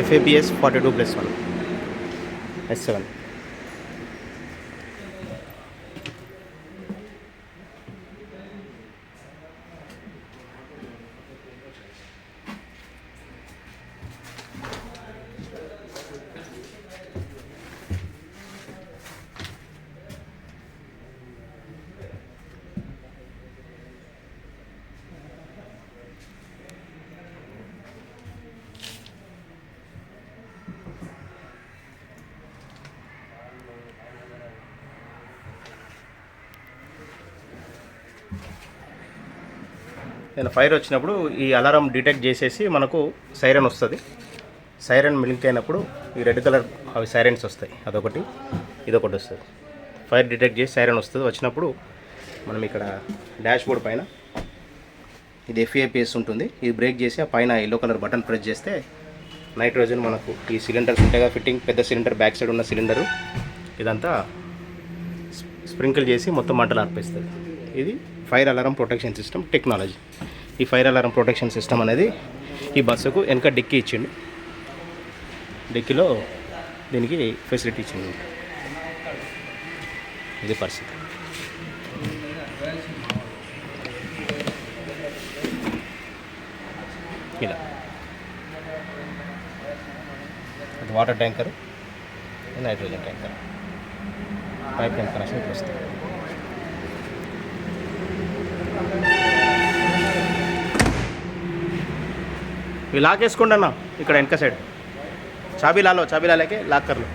FABS 42+1 S7. నేను fire వచ్చినప్పుడు ఈ అలారం డిటెక్ట్ చేసేసి మనకు సైరన్ వస్తుంది. సైరన్ మిలింక్ అయినప్పుడు ఈ రెడ్ కలర్ అవి సైరన్స్ వస్తాయి, అదొకటి ఇదొకటి వస్తుంది. ఫైర్ డిటెక్ట్ చేసి సైరన్ వస్తుంది. వచ్చినప్పుడు మనం ఇక్కడ డాష్ బోర్డ్ పైన ఇది FABS ఉంటుంది, ఇది బ్రేక్ చేసి ఆ పైన ఎల్లో కలర్ బటన్ ప్రెస్ చేస్తే నైట్రోజన్ మనకు ఈ సిలిండర్స్ ఉంటాయి కదా, ఫిట్టింగ్ పెద్ద సిలిండర్ బ్యాక్ సైడ్ ఉన్న సిలిండరు ఇదంతా స్ప్రింకిల్ చేసి మొత్తం మంటలు ఆర్పేస్తుంది. ఇది fire alarm protection system technology. ఈ ఫైర్ అలారం ప్రొటెక్షన్ సిస్టమ్ అనేది ఈ బస్సుకు వెనక డిక్కీ ఇచ్చిండు, డిక్కీలో దీనికి ఫెసిలిటీ ఇచ్చింది. ఇది పరిస్థితి. ఇలా అది water tanker, nitrogen tanker, pipe line connection ఇట్లా వస్తుంది. ఇవి లాక్ వేసుకోండి అన్న, ఇక్కడ వెనక సైడ్ చాబీ లాలో చాబీ లాలేకే లాక్ కర్లో.